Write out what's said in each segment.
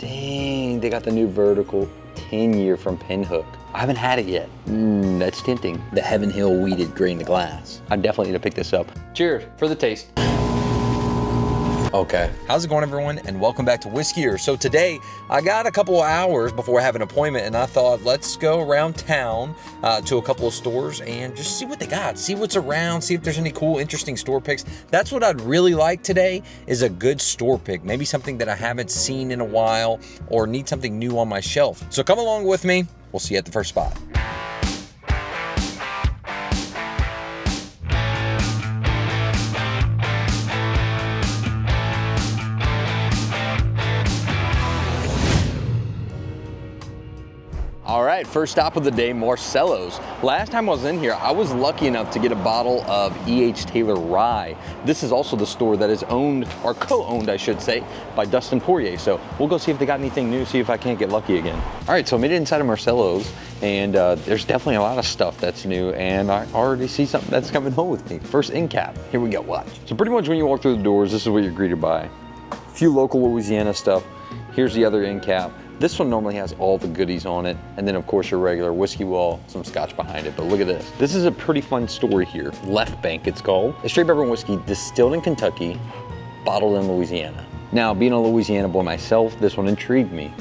Dang, they got the new vertical 10-year from Pinhook. I haven't had it yet. That's tempting. The Heaven Hill weeded grain to glass. I definitely need to pick this up. Cheers for the taste. Okay, how's it going, everyone? And welcome back to Whiskey. So today, I got a couple of hours before I have an appointment, and I thought, let's go around town to a couple of stores and just see what they got, see what's around, see if there's any cool, interesting store picks. That's what I'd really like today, is a good store pick, maybe something that I haven't seen in a while or need something new on my shelf. So come along with me. We'll see you at the first spot. All right, first stop of the day, Marcello's. Last time I was in here, I was lucky enough to get a bottle of E.H. Taylor Rye. This is also the store that is owned, or co-owned, I should say, by Dustin Poirier. So we'll go see if they got anything new, see if I can't get lucky again. All right, so I made it inside of Marcello's, and there's definitely a lot of stuff that's new, and I already see something that's coming home with me. First end cap, here we go, watch. So pretty much when you walk through the doors, this is what you're greeted by. A few local Louisiana stuff. Here's the other end cap. This one normally has all the goodies on it, and then of course your regular whiskey wall, some scotch behind it, but look at this. This is a pretty fun story here. Left Bank, it's called. A straight bourbon whiskey distilled in Kentucky, bottled in Louisiana. Now, being a Louisiana boy myself, this one intrigued me.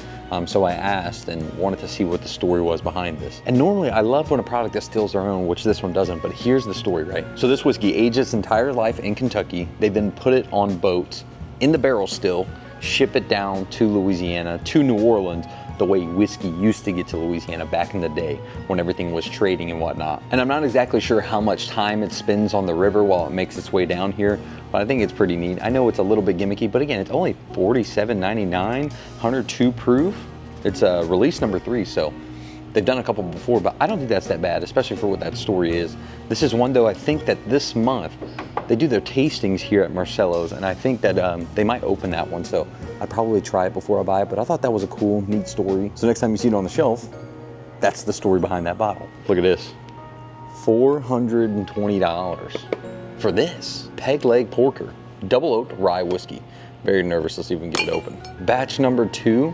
So I asked and wanted to see what the story was behind this. And normally I love when a product distills their own, which this one doesn't, but here's the story, right? So this whiskey aged its entire life in Kentucky. They then put it on boats in the barrel still, ship it down to Louisiana, to New Orleans, the way whiskey used to get to Louisiana back in the day when everything was trading and whatnot. And I'm not exactly sure how much time it spends on the river while it makes its way down here, but I think it's pretty neat. I know it's a little bit gimmicky, but again, it's only $47.99, 102 proof. It's release number 3, so they've done a couple before, but I don't think that's that bad, especially for what that story is. This is one, though, I think that this month, they do their tastings here at Marcello's, and I think that they might open that one, so I'd probably try it before I buy it, but I thought that was a cool, neat story. So next time you see it on the shelf, that's the story behind that bottle. Look at this, $420 for this. Peg Leg Porker, double oaked rye whiskey. Very nervous, let's see if we can get it open. Batch number 2.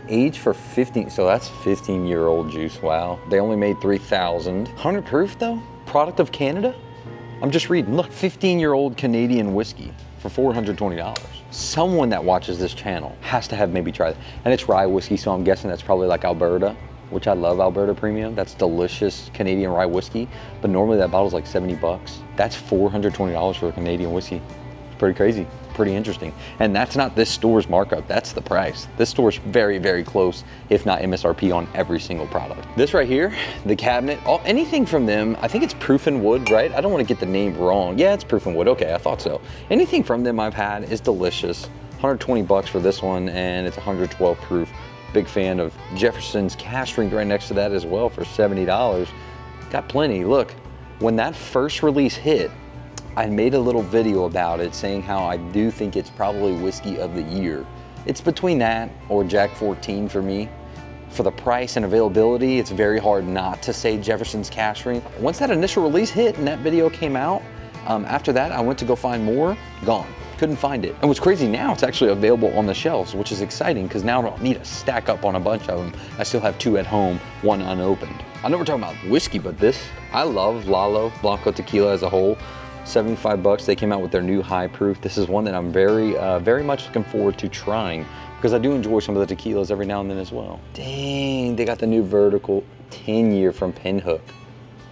Aged for 15, so that's 15-year-old juice, wow. They only made 3,000. 100 proof though? Product of Canada? I'm just reading, look, 15-year-old Canadian whiskey for $420. Someone that watches this channel has to have maybe tried it. And it's rye whiskey, so I'm guessing that's probably like Alberta, which I love Alberta Premium. That's delicious Canadian rye whiskey, but normally that bottle's like 70 bucks. That's $420 for a Canadian whiskey. It's pretty crazy. Pretty interesting. And that's not this store's markup, that's the price. This store's very, very close, if not MSRP on every single product. This right here, the cabinet, anything from them, I think it's Proof and Wood, right? I don't want to get the name wrong. Yeah, it's Proof and Wood, okay, I thought so. Anything from them I've had is delicious. 120 bucks for this one, and it's 112 proof. Big fan of Jefferson's cash drink right next to that as well for $70. Got plenty. Look, when that first release hit, I made a little video about it saying how I do think it's probably whiskey of the year. It's between that or Jack 14 for me. For the price and availability, it's very hard not to say Jefferson's Cash Drink. Once that initial release hit and that video came out, after that I went to go find more, gone. Couldn't find it. And what's crazy now, it's actually available on the shelves, which is exciting because now I don't need to stack up on a bunch of them. I still have 2 at home, 1 unopened. I know we're talking about whiskey, but this, I love Lalo Blanco tequila as a whole. 75 bucks, they came out with their new high proof. This is one that I'm very much looking forward to trying because I do enjoy some of the tequilas every now and then as well. Dang, they got the new vertical 10-year from Pinhook.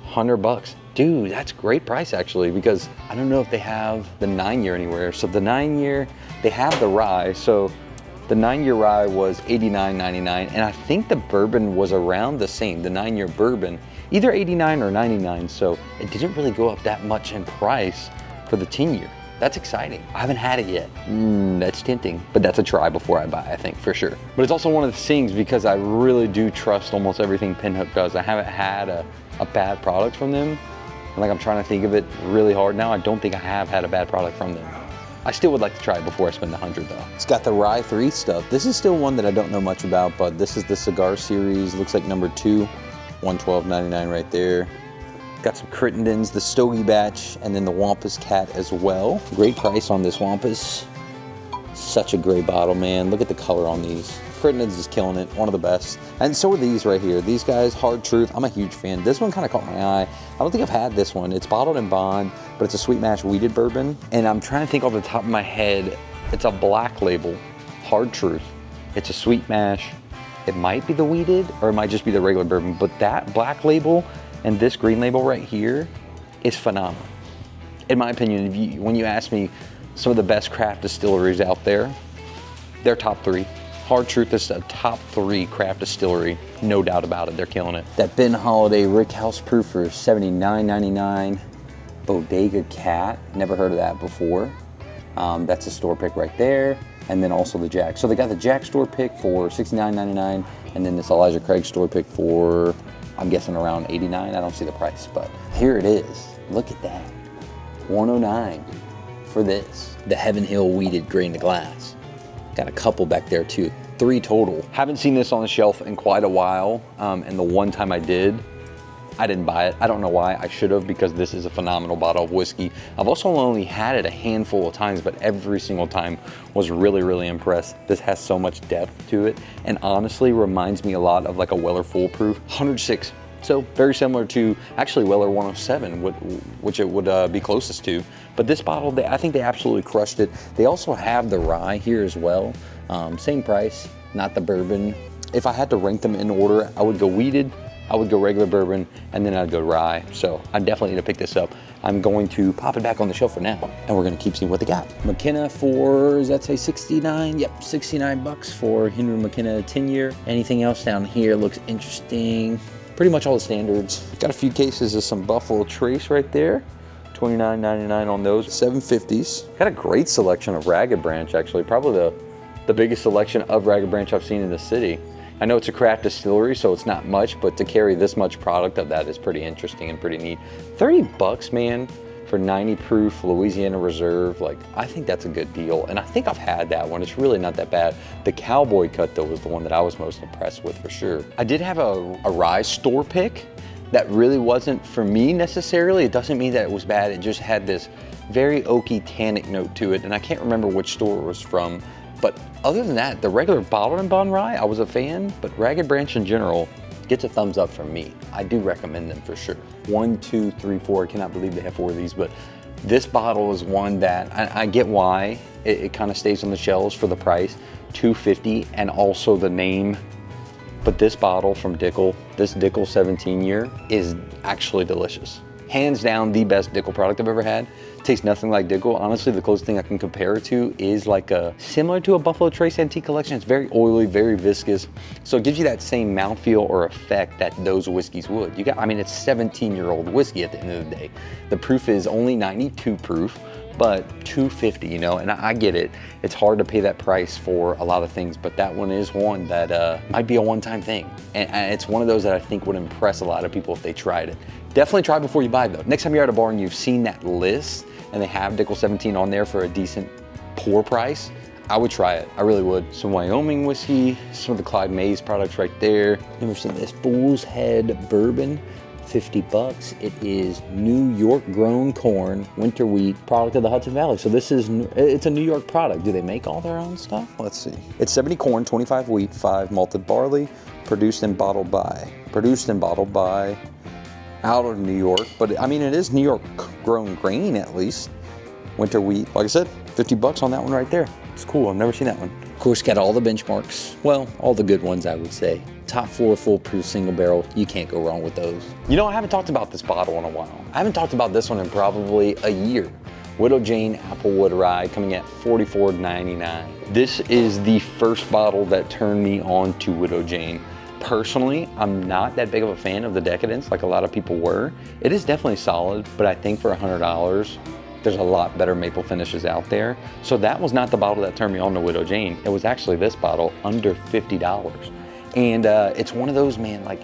100 bucks. Dude, that's a great price actually, because I don't know if they have the 9-year anywhere. So the 9-year, they have the rye. So the 9-year rye was $89.99, and I think the bourbon was around the same, the 9-year bourbon, either $89 or $99. So it didn't really go up that much in price for the 10-year. That's exciting. I haven't had it yet. That's tempting, but that's a try before I buy, I think, for sure. But it's also one of the things because I really do trust almost everything Pinhook does. I haven't had a bad product from them. And like I'm trying to think of it really hard now. I don't think I have had a bad product from them. I still would like to try it before I spend the $100 though. It's got the Rye 3 stuff. This is still one that I don't know much about, but this is the cigar series. Looks like number 2, $112.99 right there. Got some Crittendens, the Stogie batch, and then the Wampus Cat as well. Great price on this Wampus. Such a great bottle, man. Look at the color on these. Crittendens is killing it, one of the best. And so are these right here. These guys, Hard Truth, I'm a huge fan. This one kind of caught my eye. I don't think I've had this one. It's bottled in bond, but it's a sweet mash weeded bourbon. And I'm trying to think off the top of my head, it's a black label, Hard Truth. It's a sweet mash. It might be the weeded or it might just be the regular bourbon, but that black label and this green label right here is phenomenal. In my opinion, when you ask me some of the best craft distilleries out there, they're top 3. Hard Truth is a top 3 craft distillery, no doubt about it, they're killing it. That Ben Holiday Rick House Proof for $79.99. Bodega Cat, never heard of that before. That's a store pick right there. And then also the Jack. So they got the Jack store pick for $69.99, and then this Elijah Craig store pick for, I'm guessing around $89. I don't see the price, but here it is. Look at that, $109 for this. The Heaven Hill Weeded Grain to Glass. Got a couple back there too, 3 total. Haven't seen this on the shelf in quite a while, and the one time I did, I didn't buy it. I don't know why. I should have, because this is a phenomenal bottle of whiskey. I've also only had it a handful of times, but every single time was really, really impressed. This has so much depth to it, and honestly reminds me a lot of like a Weller Foolproof 106. So very similar to actually Weller 107, which it would be closest to. But this bottle, I think they absolutely crushed it. They also have the rye here as well. Same price, not the bourbon. If I had to rank them in order, I would go weeded, I would go regular bourbon, and then I'd go rye. So I definitely need to pick this up. I'm going to pop it back on the shelf for now, and we're gonna keep seeing what they got. McKenna for, does that say 69? Yep, 69 bucks for Henry McKenna 10-year. Anything else down here looks interesting. Pretty much all the standards. Got a few cases of some Buffalo Trace right there. $29.99 on those, 750s. Got a great selection of Ragged Branch, actually. Probably the biggest selection of Ragged Branch I've seen in the city. I know it's a craft distillery, so it's not much, but to carry this much product of that is pretty interesting and pretty neat. 30 bucks, man, for 90 proof Louisiana Reserve. Like, I think that's a good deal. And I think I've had that one. It's really not that bad. The Cowboy Cut, though, was the one that I was most impressed with for sure. I did have a rye store pick that really wasn't for me necessarily. It doesn't mean that it was bad. It just had this very oaky tannic note to it. And I can't remember which store it was from. But other than that, the regular bottled and bond rye, I was a fan, but Ragged Branch in general gets a thumbs up from me. I do recommend them for sure. 1, 2, 3, 4, I cannot believe they have 4 of these, but this bottle is one that I get why it kind of stays on the shelves for the price, $2.50, and also the name. But this bottle from Dickel, this Dickel 17-year, is actually delicious. Hands down the best Dickel product I've ever had. Tastes nothing like Dickel. Honestly, the closest thing I can compare it to is like similar to a Buffalo Trace Antique Collection. It's very oily, very viscous. So it gives you that same mouthfeel or effect that those whiskeys would. I mean, it's 17-year-old whiskey at the end of the day. The proof is only 92 proof, but $2.50, you know, and I get it. It's hard to pay that price for a lot of things, but that one is one that might be a one-time thing. And it's one of those that I think would impress a lot of people if they tried it. Definitely try before you buy though. Next time you're at a bar and you've seen that list and they have Dickel 17 on there for a decent pour price, I would try it. I really would. Some Wyoming whiskey, some of the Clyde Mays products right there. Never seen this. Bull's Head Bourbon, 50 bucks. It is New York grown corn, winter wheat, product of the Hudson Valley. So it's a New York product. Do they make all their own stuff? Let's see. It's 70 corn, 25 wheat, 5 malted barley, produced and bottled by out of New York, but I mean, it is New York grown grain at least. Winter wheat, like I said, 50 bucks on that one right there. It's cool, I've never seen that one. Of course, got all the benchmarks. Well, all the good ones, I would say. Top 4 foolproof single barrel, you can't go wrong with those. You know, I haven't talked about this bottle in a while. I haven't talked about this one in probably a year. Widow Jane Applewood Rye coming at $44.99. This is the first bottle that turned me on to Widow Jane. Personally, I'm not that big of a fan of the Decadence like a lot of people were. It is definitely solid, but I think for $100, there's a lot better maple finishes out there. So that was not the bottle that turned me on to Widow Jane. It was actually this bottle, under $50. And it's one of those, man, like,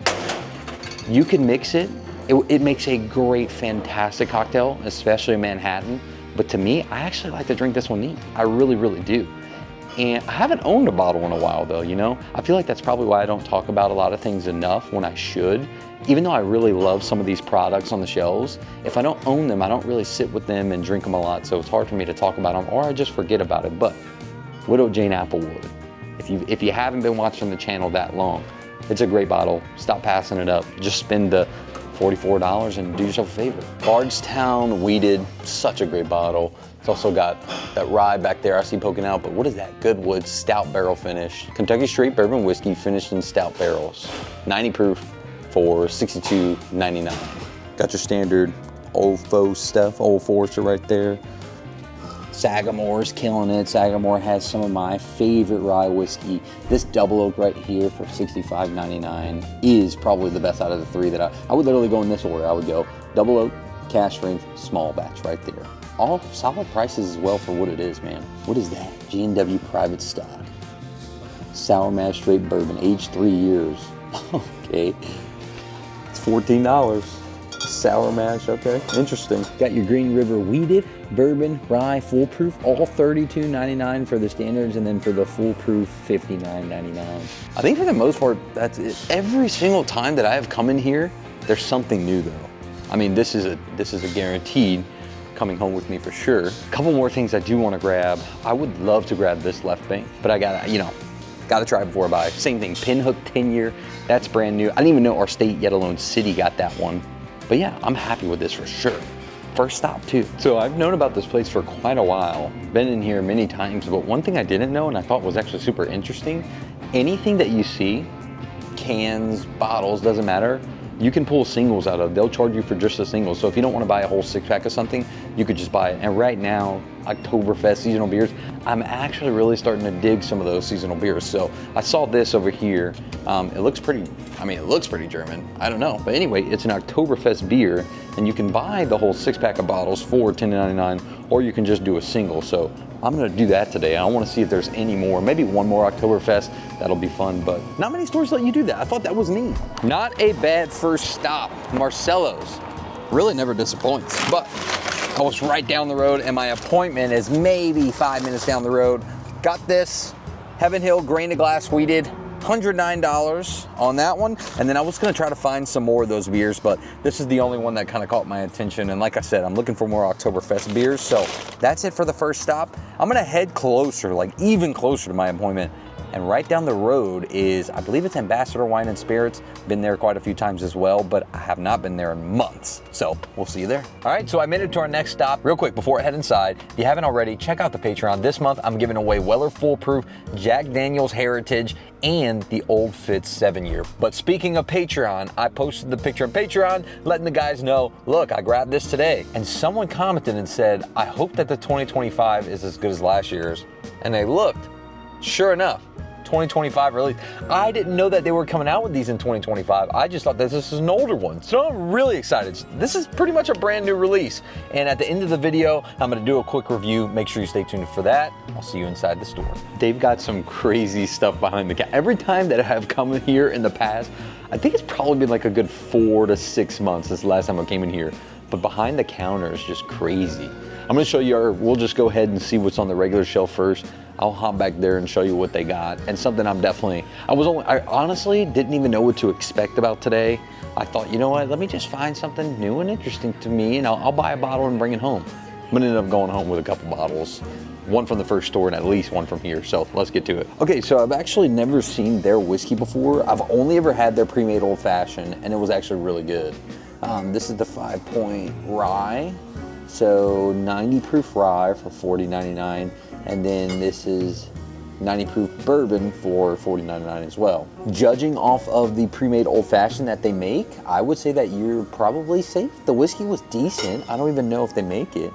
you can mix it. It makes a great, fantastic cocktail, especially in Manhattan. But to me, I actually like to drink this one neat. I really, really do. And I haven't owned a bottle in a while though, you know? I feel like that's probably why I don't talk about a lot of things enough when I should. Even though I really love some of these products on the shelves, if I don't own them, I don't really sit with them and drink them a lot, so it's hard for me to talk about them, or I just forget about it. But Widow Jane Applewood If you haven't been watching the channel that long, it's a great bottle. Stop passing it up. Just spend the $44 and do yourself a favor. Bardstown Weeded, such a great bottle. It's also got that rye back there I see poking out, but what is that? Goodwood stout barrel finish. Kentucky straight bourbon whiskey finished in stout barrels. 90 proof for $62.99. Got your standard Old Faux stuff, Old Forester right there. Sagamore's killing it. Sagamore has some of my favorite rye whiskey. This double oak right here for $65.99 is probably the best out of the three that I would literally go in this order. I would go double oak, cask strength, small batch right there. All solid prices as well for what it is, man. What is that? G&W private stock. Sour mash straight bourbon, aged 3 years. Okay, it's $14. Sour mash, okay, interesting. Got your Green River Weeded, bourbon, rye, foolproof, all $32.99 for the standards, and then for the foolproof, $59.99. I think for the most part, that's it. Every single time that I have come in here, there's something new though. I mean, this is a guaranteed coming home with me for sure. A couple more things I do want to grab. I would love to grab this left bank, but I gotta try before I buy. Same thing, Pinhook 10-year, that's brand new. I didn't even know our state, yet alone city, got that one. But yeah, I'm happy with this for sure. First stop too. So I've known about this place for quite a while. Been in here many times, but one thing I didn't know and I thought was actually super interesting, anything that you see, cans, bottles, doesn't matter, you can pull singles out of. They'll charge you for just a single. So if you don't want to buy a whole 6-pack of something, you could just buy it. And right now, Oktoberfest seasonal beers, I'm actually really starting to dig some of those seasonal beers. So I saw this over here. It looks pretty German. I don't know. But anyway, it's an Oktoberfest beer and you can buy the whole 6-pack of bottles for $10.99, or you can just do a single. So I'm gonna do that today. I wanna see if there's any more, maybe one more Oktoberfest, that'll be fun, but not many stores let you do that. I thought that was neat. Not a bad first stop, Marcello's. Really never disappoints, but I was right down the road and my appointment is maybe 5 minutes down the road. Got this Heaven Hill grain to glass weeded, $109 on that one. And then I was gonna try to find some more of those beers, but this is the only one that kind of caught my attention. And like I said, I'm looking for more Oktoberfest beers. So that's it for the first stop. I'm gonna head closer, like even closer to my appointment. And right down the road is, I believe it's Ambassador Wine and Spirits. Been there quite a few times as well, but I have not been there in months. So we'll see you there. All right, so I made it to our next stop. Real quick, before I head inside, if you haven't already, check out the Patreon. This month, I'm giving away Weller Foolproof, Jack Daniel's Heritage, and the Old Fitz 7-year. But speaking of Patreon, I posted the picture on Patreon, letting the guys know, look, I grabbed this today. And someone commented and said, I hope that the 2025 is as good as last year's. And they looked, sure enough, 2025 release. I didn't know that they were coming out with these in 2025. I just thought that this is an older one. So I'm really excited. This is pretty much a brand new release. And at the end of the video, I'm gonna do a quick review. Make sure you stay tuned for that. I'll see you inside the store. They've got some crazy stuff behind the counter. Every time that I have come in here in the past, I think it's probably been like a good 4 to 6 months since the last time I came in here. But behind the counter is just crazy. I'm gonna show you, we'll just go ahead and see what's on the regular shelf first. I'll hop back there and show you what they got. And something I honestly didn't even know what to expect about today. I thought, you know what, let me just find something new and interesting to me and I'll buy a bottle and bring it home. I'm gonna end up going home with a couple bottles. One from the first store and at least one from here, so let's get to it. Okay, so I've actually never seen their whiskey before. I've only ever had their pre-made old fashioned and it was actually really good. This is the 5-point rye. So 90 proof rye for $40.99. And then this is 90 proof bourbon for $40.99 as well. Judging off of the pre-made old fashioned that they make, I would say that you're probably safe. The whiskey was decent. I don't even know if they make it.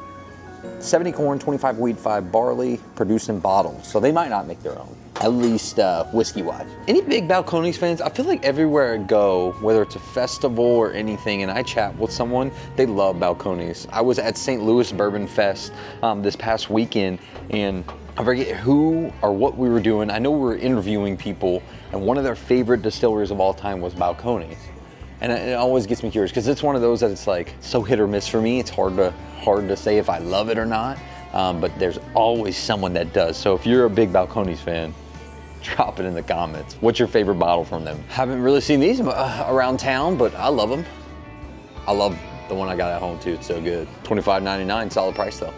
70 corn, 25 wheat, 5 barley, produced in bottles. So they might not make their own, at least whiskey-wise. Any big Balcones fans? I feel like everywhere I go, whether it's a festival or anything, and I chat with someone, they love Balcones. I was at St. Louis Bourbon Fest this past weekend, and I forget who or what we were doing. I know we were interviewing people, and one of their favorite distilleries of all time was Balcones. And it always gets me curious, because it's one of those that it's like so hit or miss for me. It's hard to say if I love it or not, but there's always someone that does. So if you're a big Balcones fan, drop it in the comments. What's your favorite bottle from them? Haven't really seen these around town, but I love them. I love the one I got at home too, it's so good. $25.99, solid price though.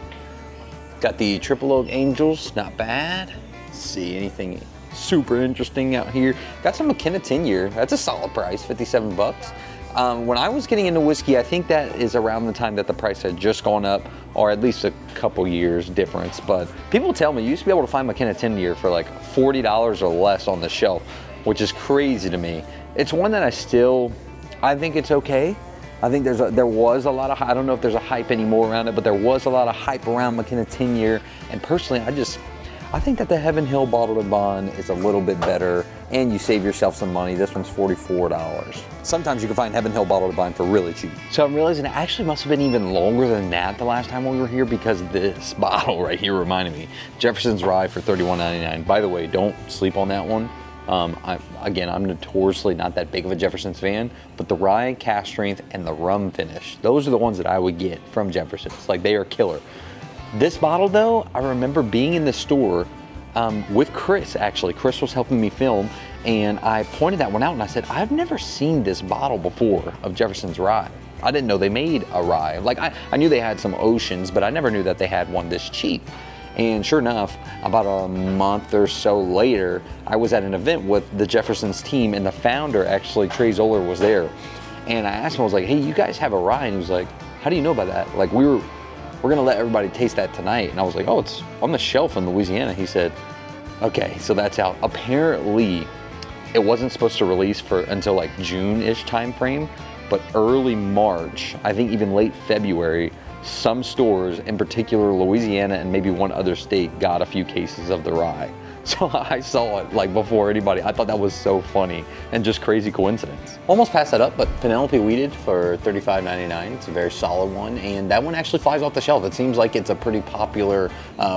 Got the Triple Oak Angels, not bad. Let's see, anything super interesting out here. Got some McKenna 10-year. That's a solid price, 57 bucks. When I was getting into whiskey, I think that is around the time that the price had just gone up, or at least a couple years difference. But people tell me you used to be able to find McKenna 10-year for like $40 or less on the shelf, which is crazy to me. It's one that I think it's okay. I think there was a lot of, I don't know if there's a hype anymore around it, but there was a lot of hype around McKenna 10-year. And personally, I think that the Heaven Hill Bottled and Bond is a little bit better, and you save yourself some money. This one's $44. Sometimes you can find Heaven Hill Bottled and Bond for really cheap. So I'm realizing it actually must have been even longer than that the last time we were here, because this bottle right here reminded me. Jefferson's Rye for $31.99. By the way, don't sleep on that one. I'm notoriously not that big of a Jefferson's fan, but the rye, cask strength, and the rum finish, those are the ones that I would get from Jefferson's. Like, they are killer. This bottle though, I remember being in the store with Chris, actually. Chris was helping me film, and I pointed that one out and I said, I've never seen this bottle before of Jefferson's Rye. I didn't know they made a rye. Like, I knew they had some Oceans, but I never knew that they had one this cheap. And sure enough, about a month or so later, I was at an event with the Jefferson's team, and the founder, actually, Trey Zoller, was there. And I asked him, I was like, hey, you guys have a rye? And he was like, how do you know about that? Like, we're gonna let everybody taste that tonight. And I was like, oh, it's on the shelf in Louisiana. He said, okay, so that's out. Apparently, it wasn't supposed to release until like June-ish time frame, but early March, I think even late February, some stores, in particular Louisiana and maybe one other state, got a few cases of the rye. So I saw it like before anybody. I thought that was so funny and just crazy coincidence. Almost passed that up, but Penelope Wheated for $35.99. It's a very solid one, and that one actually flies off the shelf. It seems like it's a pretty popular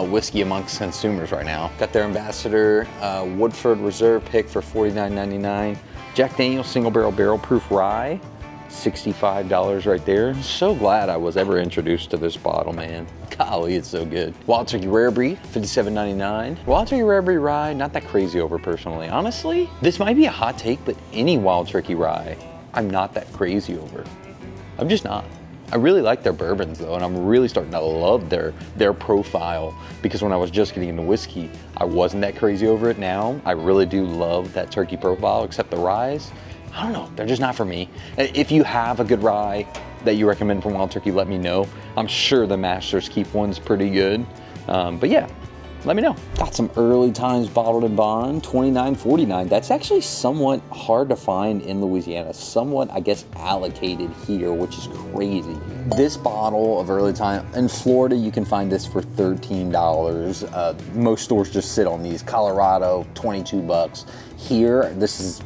whiskey amongst consumers right now. Got their Ambassador Woodford Reserve pick for $49.99. Jack Daniel's Single Barrel Proof Rye, $65 right there. So glad I was ever introduced to this bottle, man. Golly, it's so good. Wild Turkey Rare Breed, $57.99. Wild Turkey Rare Breed Rye, not that crazy over personally. Honestly, this might be a hot take, but any Wild Turkey Rye, I'm not that crazy over. I'm just not. I really like their bourbons though, and I'm really starting to love their profile, because when I was just getting into whiskey, I wasn't that crazy over it. Now, I really do love that turkey profile, except the ryes. I don't know, they're just not for me. If you have a good rye that you recommend from Wild Turkey, let me know. I'm sure the Master's Keep one's pretty good. But yeah, let me know. Got some Early Times Bottled and Bond, $29.49. That's actually somewhat hard to find in Louisiana. Somewhat, I guess, allocated here, which is crazy. This bottle of Early Time, in Florida, you can find this for $13. Most stores just sit on these. Colorado, 22 bucks. Here, this is,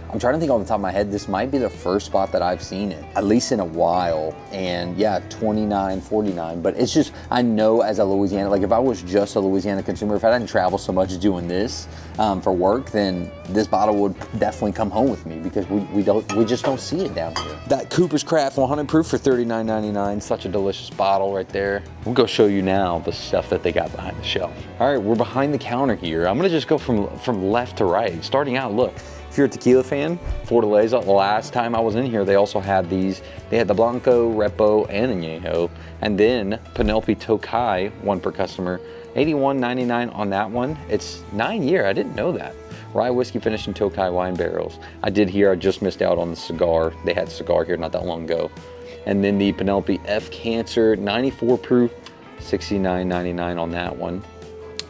I'm trying to think off the top of my head, this might be the first spot that I've seen it, at least in a while. And yeah, $29.49. But it's just, I know as a Louisiana, like if I was just a Louisiana consumer, if I didn't travel so much doing this for work, then this bottle would definitely come home with me, because we just don't see it down here. That Cooper's Craft 100 proof for $39.99. Such a delicious bottle right there. We'll go show you now the stuff that they got behind the shelf. All right, we're behind the counter here. I'm gonna just go from left to right. Starting out, look. If you're a tequila fan, Fortaleza, the last time I was in here, they also had these. They had the Blanco, Repo, and Añejo. And then Penelope Tokai, one per customer, $81.99 on that one. It's 9-year, I didn't know that. Rye whiskey finished in Tokai wine barrels. I did hear, I just missed out on the cigar. They had cigar here not that long ago. And then the Penelope F Cancer, 94 proof, $69.99 on that one.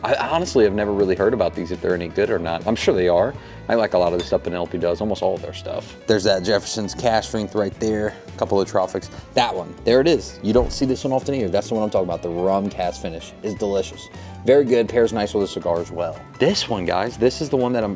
I honestly have never really heard about these, if they're any good or not. I'm sure they are. I like a lot of the stuff Penelope does, almost all of their stuff. There's that Jefferson's cask strength right there, a couple of Tropics. That one, there it is. You don't see this one often either. That's the one I'm talking about. The rum cask finish is delicious. Very good, pairs nice with a cigar as well. This one, guys, this is the one that I'm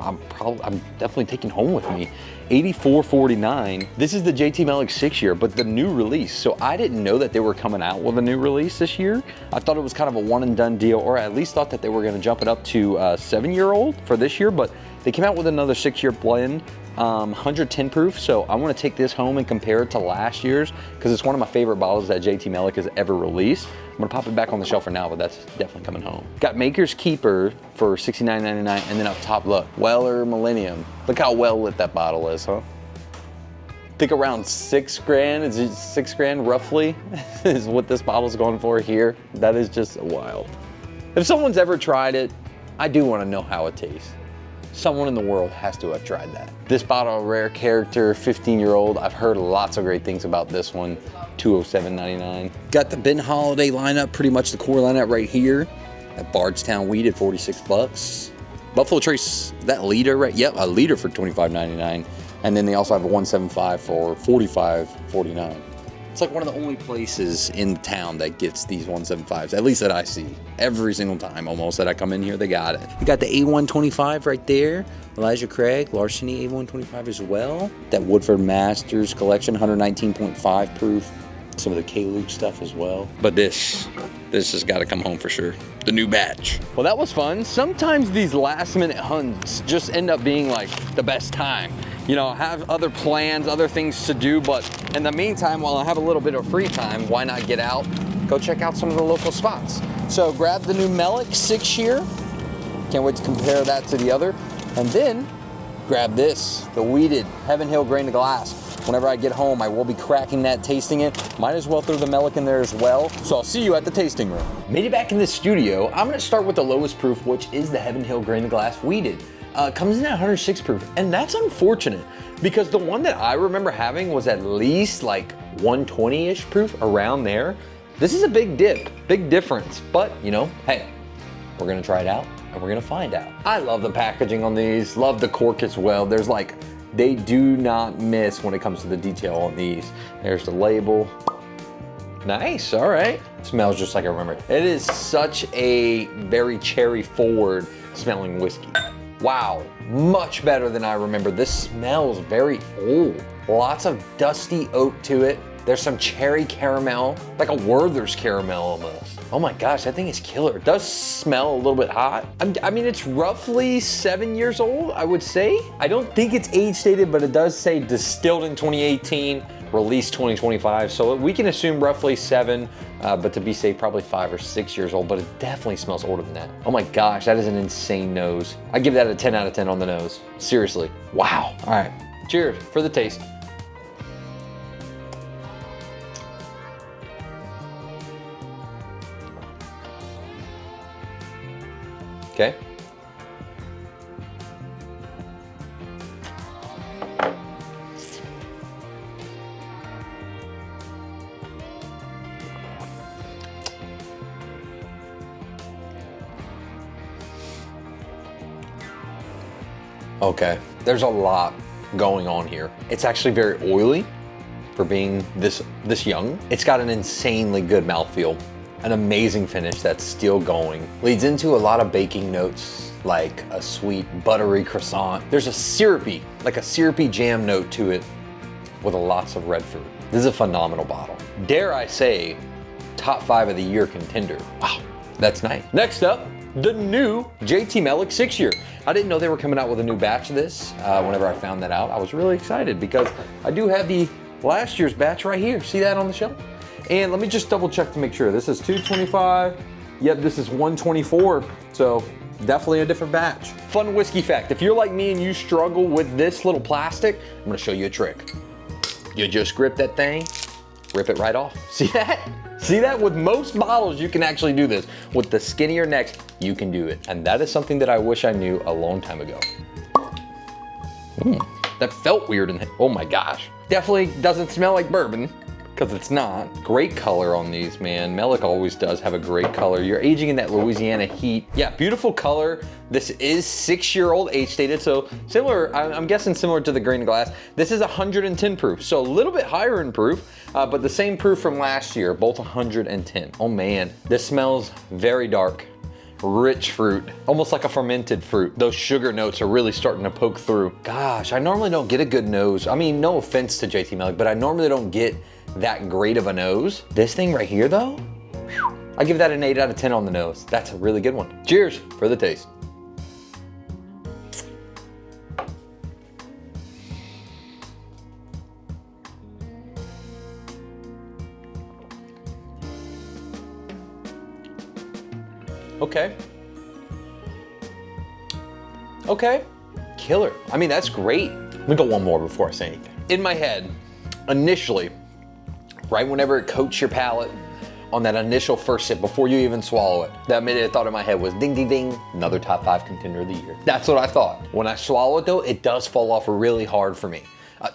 definitely taking home with me. $84.49. This is the JT Meleck 6-year, but the new release. So I didn't know that they were coming out with a new release this year. I thought it was kind of a one and done deal, or I at least thought that they were gonna jump it up to 7-year-old for this year, but they came out with another 6-year blend, 110 proof. So I want to take this home and compare it to last year's, because it's one of my favorite bottles that JT Meleck has ever released. I'm gonna pop it back on the shelf for now, but that's definitely coming home. Got Maker's Keeper for $69.99, and then up top, look, Weller Millennium. Look how well lit that bottle is, huh? I think around $6 is it $6 roughly, is what this bottle's going for here. That is just wild. If someone's ever tried it, I do want to know how it tastes. Someone in the world has to have tried that. This bottle of Rare Character, 15-year-old. I've heard lots of great things about this one. $207.99. Got the Ben Holiday lineup, pretty much the core lineup right here. At Bardstown Wheat at 46 bucks. Buffalo Trace, that liter, right? Yep, a liter for $25.99. And then they also have a 175 for $45.49. It's like one of the only places in town that gets these 175s, at least that I see. Every single time almost that I come in here, they got it. You got the A125 right there. Elijah Craig, Larceny A125 as well. That Woodford Masters collection, 119.5 proof. Some of the K-Luke stuff as well. But this has got to come home for sure. The new batch. Well, that was fun. Sometimes these last minute hunts just end up being like the best time. You know, I have other plans, other things to do, but in the meantime, while I have a little bit of free time, why not get out, go check out some of the local spots. So grab the new Meleck 6-year. Can't wait to compare that to the other. And then grab this, the weeded Heaven Hill Grain to Glass. Whenever I get home, I will be cracking that, tasting it. Might as well throw the Meleck in there as well. So I'll see you at the tasting room. Made it back in the studio. I'm gonna start with the lowest proof, which is the Heaven Hill Grain to Glass weeded. Comes in at 106 proof, and that's unfortunate because the one that I remember having was at least like 120-ish proof, around there. This is a big dip, big difference, but you know, hey, we're gonna try it out and we're gonna find out. I love the packaging on these, love the cork as well. There's like, they do not miss when it comes to the detail on these. There's the label. Nice, all right. Smells just like I remember. It is such a very cherry forward smelling whiskey. Wow, much better than I remember. This smells very old. Lots of dusty oak to it. There's some cherry caramel, like a Werther's caramel almost. Oh my gosh, that thing is killer. It does smell a little bit hot. I mean, it's roughly 7 years old, I would say. I don't think it's age stated, but it does say distilled in 2018, released 2025. So we can assume roughly 7, but to be safe, probably 5 or 6 years old, but it definitely smells older than that. Oh my gosh, that is an insane nose. I give that a 10 out of 10 on the nose. Seriously, wow. All right, cheers for the taste. Okay. Okay, there's a lot going on here. It's actually very oily for being this young. It's got an insanely good mouthfeel. An amazing finish that's still going. Leads into a lot of baking notes, like a sweet, buttery croissant. There's a syrupy, like a syrupy jam note to it with lots of red fruit. This is a phenomenal bottle. Dare I say, top 5 of the year contender. Wow, that's nice. Next up, the new JT Meleck 6-year. I didn't know they were coming out with a new batch of this. Whenever I found that out, I was really excited because I do have the last year's batch right here. See that on the shelf? And let me just double check to make sure. This is 225. Yep, this is 124. So definitely a different batch. Fun whiskey fact. If you're like me and you struggle with this little plastic, I'm gonna show you a trick. You just grip that thing, rip it right off. See that? See that? With most bottles, you can actually do this. With the skinnier necks, you can do it. And that is something that I wish I knew a long time ago. That felt weird and oh my gosh. Definitely doesn't smell like bourbon, because it's not. Great color on these, man. Meleck always does have a great color. You're aging in that Louisiana heat. Yeah, beautiful color. This is 6-year-old age stated, so similar, I'm guessing similar to the grain of glass. This is 110 proof, so a little bit higher in proof, but the same proof from last year, both 110. Oh man, this smells very dark. Rich fruit, almost like a fermented fruit. Those sugar notes are really starting to poke through. Gosh, I normally don't get a good nose. I mean, no offense to JT Meleck, but I normally don't get that great of a nose. This thing right here though, I give that an 8 out of 10 on the nose. That's a really good one. Cheers for the taste. Okay. Okay, killer. I mean, that's great. Let me go one more before I say anything. In my head, initially, right whenever it coats your palate, on that initial first sip before you even swallow it. That minute thought in my head was ding, ding, ding, another top 5 contender of the year. That's what I thought. When I swallow it though, it does fall off really hard for me.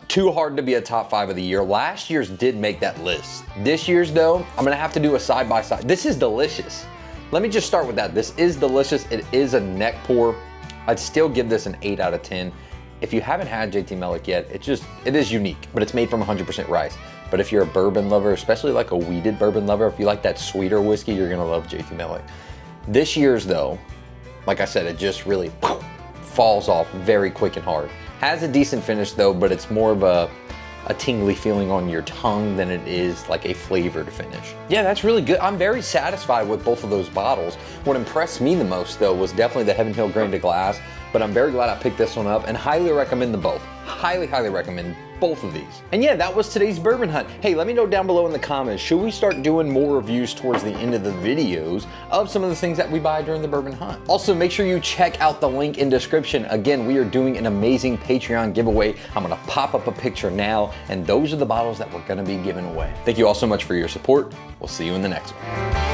Too hard to be a top 5 of the year. Last year's did make that list. This year's though, I'm gonna have to do a side by side. This is delicious. Let me just start with that. This is delicious. It is a neck pour. I'd still give this an 8 out of 10. If you haven't had JT Meleck yet, it is unique, but it's made from 100% rice. But if you're a bourbon lover, especially like a wheated bourbon lover, if you like that sweeter whiskey, you're gonna love JT Meleck. This year's though, like I said, it just really falls off very quick and hard. Has a decent finish though, but it's more of a tingly feeling on your tongue than it is like a flavored finish. Yeah, that's really good. I'm very satisfied with both of those bottles. What impressed me the most though was definitely the Heaven Hill Grain to Glass, but I'm very glad I picked this one up and highly recommend them both. Highly, highly recommend both of these. And yeah, that was today's bourbon hunt. Hey, let me know down below in the comments, should we start doing more reviews towards the end of the videos of some of the things that we buy during the bourbon hunt? Also, make sure you check out the link in description. Again, we are doing an amazing Patreon giveaway. I'm gonna pop up a picture now, and those are the bottles that we're gonna be giving away. Thank you all so much for your support. We'll see you in the next one.